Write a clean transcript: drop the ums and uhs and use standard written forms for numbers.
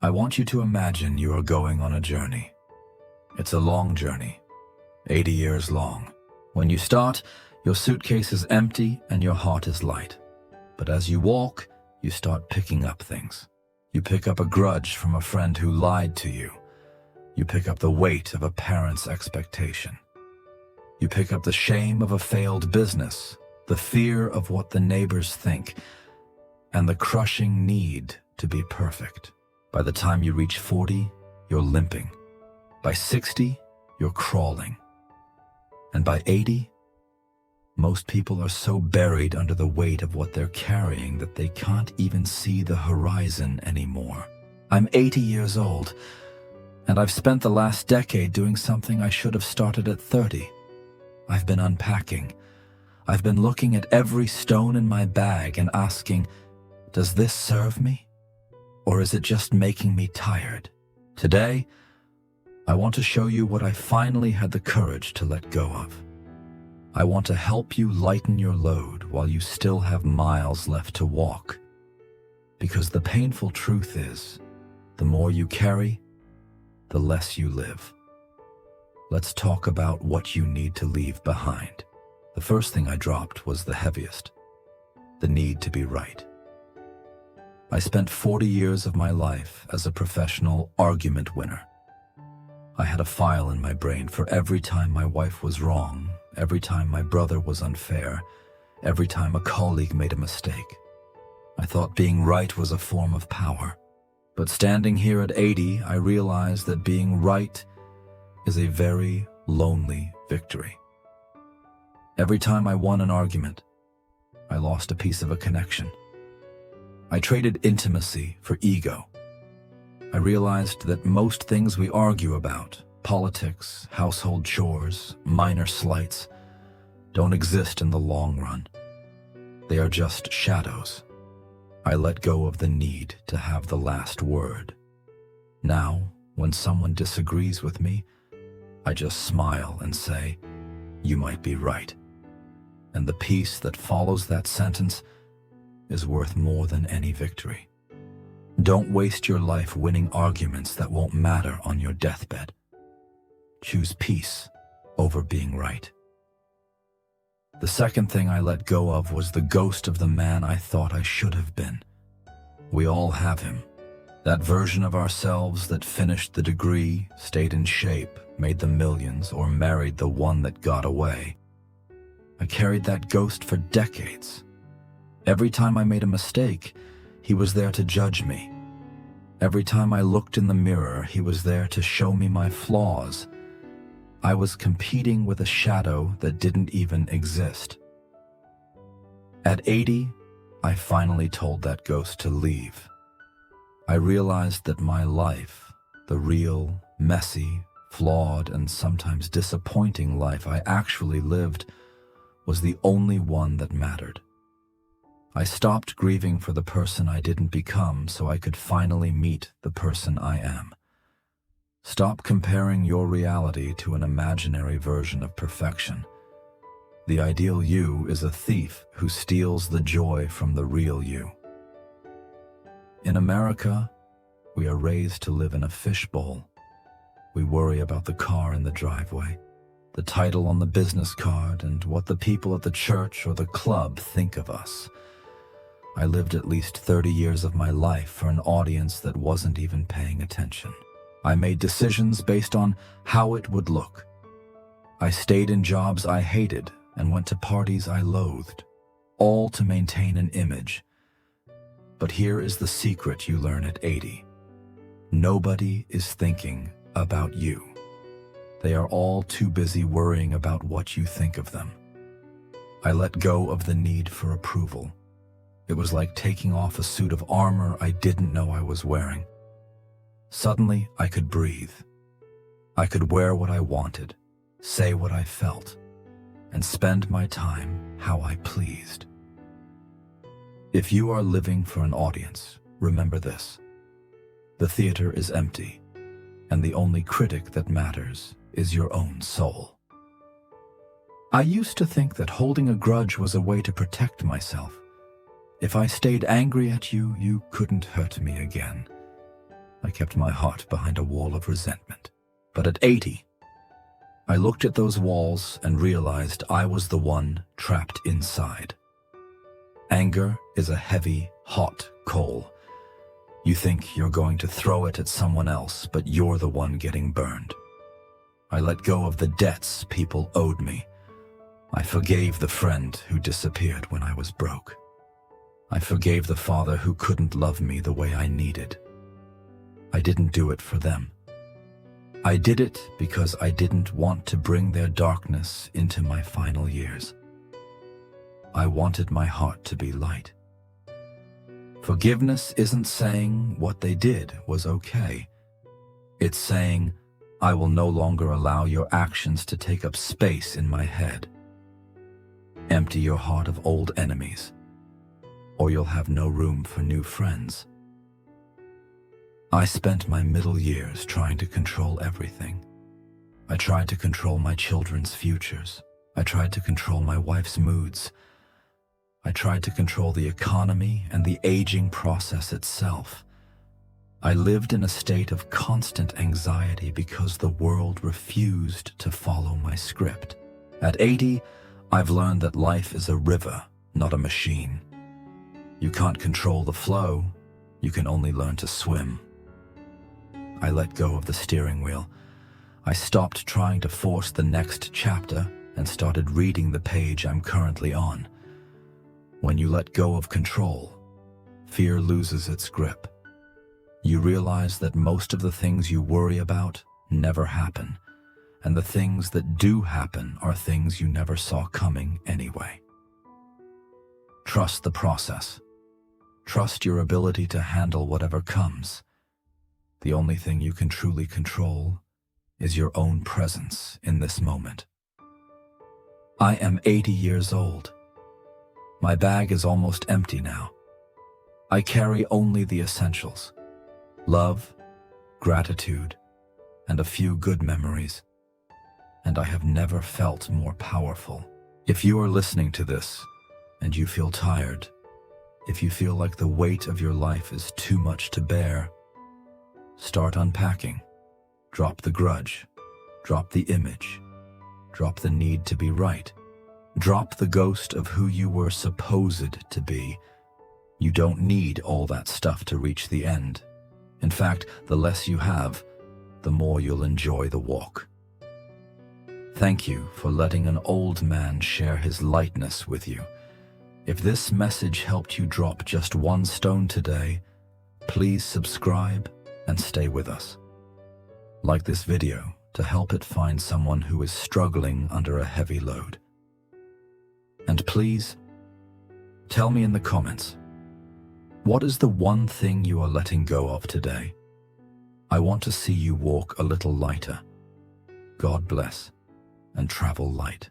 I want you to imagine you are going on a journey. It's a long journey, 80 years long. When you start, your suitcase is empty and your heart is light. But as you walk, you start picking up things. You pick up a grudge from a friend who lied to you. You pick up the weight of a parent's expectation. You pick up the shame of a failed business, the fear of what the neighbors think, and the crushing need to be perfect. By the time you reach 40, you're limping. By 60, you're crawling. And by 80, most people are so buried under the weight of what they're carrying that they can't even see the horizon anymore. I'm 80 years old, and I've spent the last decade doing something I should have started at 30. I've been unpacking. I've been looking at every stone in my bag and asking, does this serve me? Or is it just making me tired? Today, I want to show you what I finally had the courage to let go of. I want to help you lighten your load while you still have miles left to walk. Because the painful truth is, the more you carry, the less you live. Let's talk about what you need to leave behind. The first thing I dropped was the heaviest, the need to be right. I spent 40 years of my life as a professional argument winner. I had a file in my brain for every time my wife was wrong, every time my brother was unfair, every time a colleague made a mistake. I thought being right was a form of power. But standing here at 80, I realized that being right is a very lonely victory. Every time I won an argument, I lost a piece of a connection. I traded intimacy for ego. I realized that most things we argue about, politics, household chores, minor slights, don't exist in the long run. They are just shadows. I let go of the need to have the last word. Now, when someone disagrees with me, I just smile and say, "You might be right." And the peace that follows that sentence is worth more than any victory. Don't waste your life winning arguments that won't matter on your deathbed. Choose peace over being right. The second thing I let go of was the ghost of the man I thought I should have been. We all have him. That version of ourselves that finished the degree, stayed in shape, made the millions, or married the one that got away. I carried that ghost for decades. Every time I made a mistake, he was there to judge me. Every time I looked in the mirror, he was there to show me my flaws. I was competing with a shadow that didn't even exist. At 80, I finally told that ghost to leave. I realized that my life, the real, messy, flawed, and sometimes disappointing life I actually lived, was the only one that mattered. I stopped grieving for the person I didn't become so I could finally meet the person I am. Stop comparing your reality to an imaginary version of perfection. The ideal you is a thief who steals the joy from the real you. In America, we are raised to live in a fishbowl. We worry about the car in the driveway, the title on the business card, and what the people at the church or the club think of us. I lived at least 30 years of my life for an audience that wasn't even paying attention. I made decisions based on how it would look. I stayed in jobs I hated and went to parties I loathed, all to maintain an image. But here is the secret you learn at 80. Nobody is thinking about you. They are all too busy worrying about what you think of them. I let go of the need for approval. It was like taking off a suit of armor I didn't know I was wearing. Suddenly, I could breathe. I could wear what I wanted, say what I felt, and spend my time how I pleased. If you are living for an audience, remember this. The theater is empty, and the only critic that matters is your own soul. I used to think that holding a grudge was a way to protect myself. If I stayed angry at you, you couldn't hurt me again. I kept my heart behind a wall of resentment. But at 80, I looked at those walls and realized I was the one trapped inside. Anger is a heavy, hot coal. You think you're going to throw it at someone else, but you're the one getting burned. I let go of the debts people owed me. I forgave the friend who disappeared when I was broke. I forgave the father who couldn't love me the way I needed. I didn't do it for them. I did it because I didn't want to bring their darkness into my final years. I wanted my heart to be light. Forgiveness isn't saying what they did was okay. It's saying, I will no longer allow your actions to take up space in my head. Empty your heart of old enemies, or you'll have no room for new friends. I spent my middle years trying to control everything. I tried to control my children's futures. I tried to control my wife's moods. I tried to control the economy and the aging process itself. I lived in a state of constant anxiety because the world refused to follow my script. At 80, I've learned that life is a river, not a machine. You can't control the flow, you can only learn to swim. I let go of the steering wheel. I stopped trying to force the next chapter and started reading the page I'm currently on. When you let go of control, fear loses its grip. You realize that most of the things you worry about never happen, and the things that do happen are things you never saw coming anyway. Trust the process. Trust your ability to handle whatever comes. The only thing you can truly control is your own presence in this moment. I am 80 years old. My bag is almost empty now. I carry only the essentials: love, gratitude, and a few good memories. And I have never felt more powerful. If you are listening to this and you feel tired, if you feel like the weight of your life is too much to bear, start unpacking. Drop the grudge. Drop the image. Drop the need to be right. Drop the ghost of who you were supposed to be. You don't need all that stuff to reach the end. In fact, the less you have, the more you'll enjoy the walk. Thank you for letting an old man share his lightness with you. If this message helped you drop just one stone today, please subscribe and stay with us. Like this video to help it find someone who is struggling under a heavy load. And please, tell me in the comments, what is the one thing you are letting go of today? I want to see you walk a little lighter. God bless and travel light.